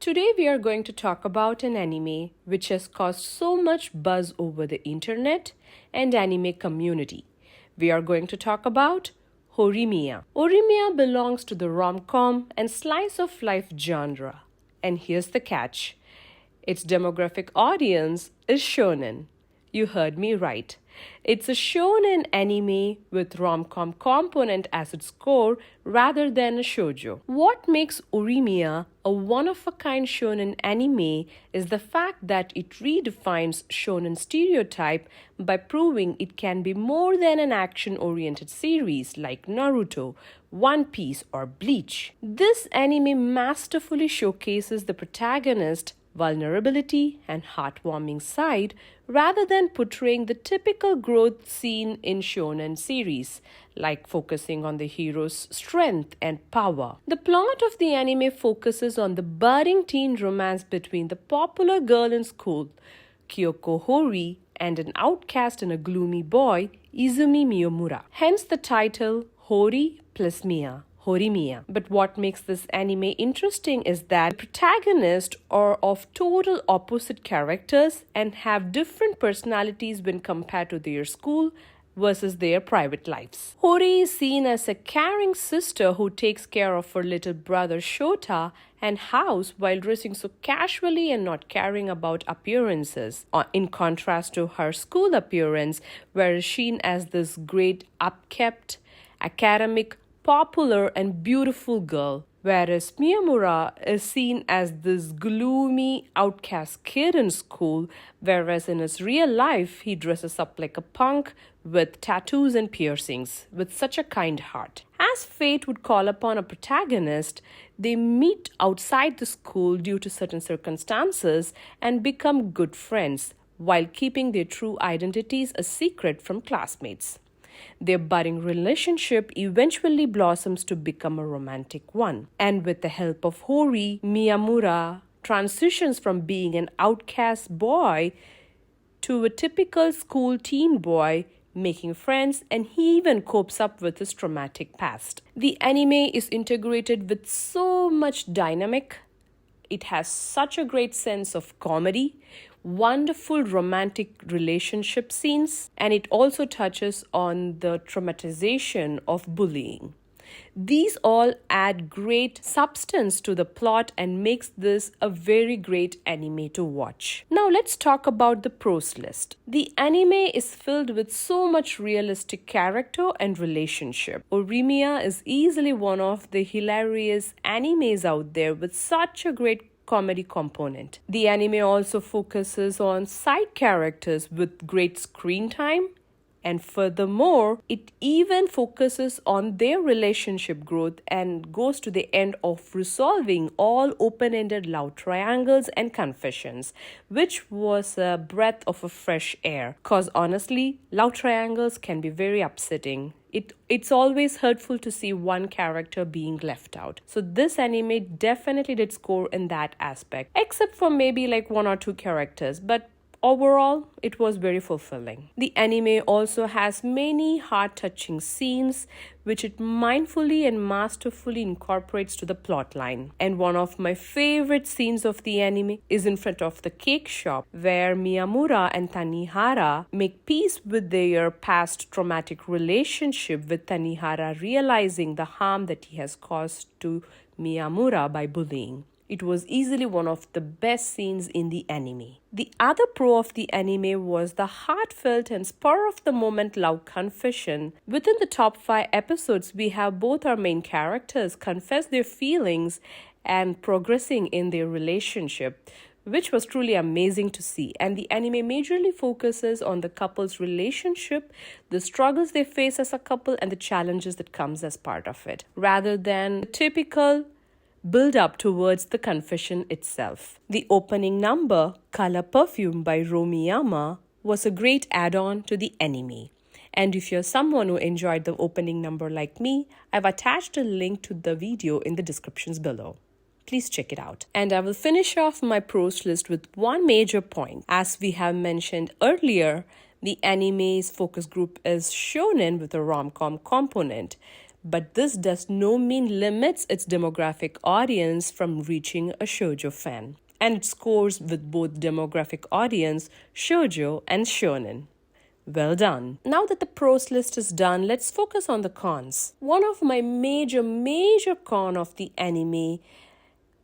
Today we are going to talk about an anime which has caused so much buzz over the internet and anime community. We are going to talk about Horimiya. Horimiya belongs to the rom-com and slice of life genre. And here's the catch. Its demographic audience is shonen. You heard me right. It's a shonen anime with rom-com component as its core rather than a shoujo. What makes Horimiya a one-of-a-kind shonen anime is the fact that it redefines shonen stereotype by proving it can be more than an action-oriented series like Naruto, One Piece, or Bleach. This anime masterfully showcases the protagonist vulnerability and heartwarming side rather than portraying the typical growth seen in shonen series, like focusing on the hero's strength and power. The plot of the anime focuses on the budding teen romance between the popular girl in school, Kyoko Hori, and an outcast and a gloomy boy, Izumi Miyamura. Hence the title Hori plus Miya. Horimiya. But what makes this anime interesting is that the protagonists are of total opposite characters and have different personalities when compared to their school versus their private lives. Hori is seen as a caring sister who takes care of her little brother Shota and house while dressing so casually and not caring about appearances. In contrast to her school appearance, where is seen as this great upkept, academic, popular and beautiful girl, whereas Miyamura is seen as this gloomy outcast kid in school, whereas in his real life he dresses up like a punk with tattoos and piercings with such a kind heart. As fate would call upon a protagonist, they meet outside the school due to certain circumstances and become good friends while keeping their true identities a secret from classmates. Their budding relationship eventually blossoms to become a romantic one. And with the help of Hori, Miyamura transitions from being an outcast boy to a typical school teen boy, making friends, and he even copes up with his traumatic past. The anime is integrated with so much dynamic. It has such a great sense of comedy, wonderful romantic relationship scenes, and it also touches on the traumatization of bullying. These all add great substance to the plot and makes this a very great anime to watch. Now let's talk about the pros list. The anime is filled with so much realistic character and relationship. Horimiya is easily one of the hilarious animes out there with such a great comedy component. The anime also focuses on side characters with great screen time, and furthermore, it even focuses on their relationship growth and goes to the end of resolving all open-ended love triangles and confessions, which was a breath of a fresh air. Cause honestly, love triangles can be very upsetting. It's always hurtful to see one character being left out. So this anime definitely did score in that aspect, except for maybe like one or two characters, but overall, it was very fulfilling. The anime also has many heart-touching scenes which it mindfully and masterfully incorporates to the plotline. And one of my favorite scenes of the anime is in front of the cake shop where Miyamura and Tanihara make peace with their past traumatic relationship, with Tanihara realizing the harm that he has caused to Miyamura by bullying. It was easily one of the best scenes in the anime. The other pro of the anime was the heartfelt and spur-of-the-moment love confession. Within the top 5 episodes, we have both our main characters confess their feelings and progressing in their relationship, which was truly amazing to see. And the anime majorly focuses on the couple's relationship, the struggles they face as a couple, and the challenges that comes as part of it, rather than the typical build up towards the confession itself. The opening number, Color Perfume by Romiyama, was a great add-on to the anime. And if you're someone who enjoyed the opening number like me, I've attached a link to the video in the descriptions below. Please check it out. And I will finish off my pros list with one major point. As we have mentioned earlier, the anime's focus group is shonen with a rom-com component. but this does no mean limits its demographic audience from reaching a shoujo fan. And it scores with both demographic audience, shoujo and shonen. Well done. Now that the pros list is done, let's focus on the cons. One of my major con of the anime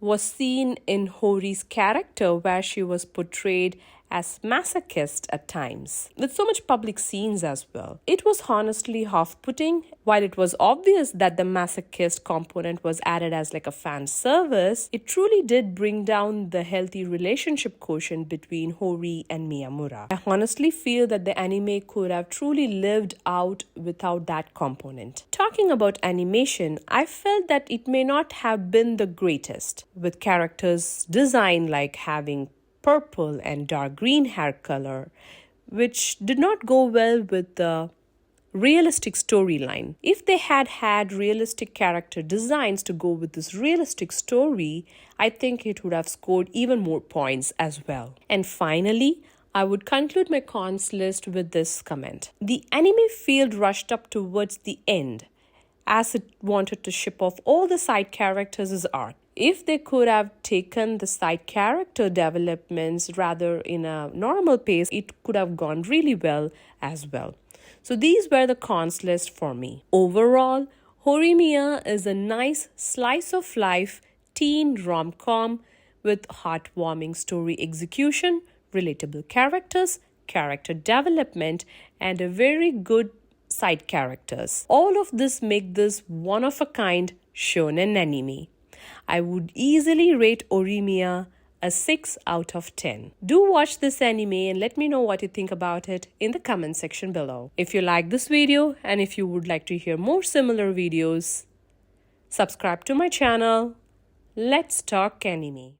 was seen in Hori's character, where she was portrayed as masochist at times, with so much public scenes as well. It was honestly off-putting. While it was obvious that the masochist component was added as like a fan service, it truly did bring down the healthy relationship quotient between Hori and Miyamura. I honestly feel that the anime could have truly lived out without that component. Talking about animation, I felt that it may not have been the greatest, with characters' design like having purple and dark green hair color, which did not go well with the realistic storyline. If they had had realistic character designs to go with this realistic story, I think it would have scored even more points as well. And finally, I would conclude my cons list with this comment. The anime felt rushed up towards the end, as it wanted to ship off all the side characters as arc. If they could have taken the side character developments rather in a normal pace, it could have gone really well as well. So these were the cons list for me. Overall, Horimiya is a nice slice of life teen rom-com with heartwarming story execution, relatable characters, character development, and a very good side characters. All of this make this one-of-a-kind shonen anime. I would easily rate Horimiya a 6 out of 10. Do watch this anime and let me know what you think about it in the comment section below. If you like this video and if you would like to hear more similar videos, subscribe to my channel. Let's Talk Anime.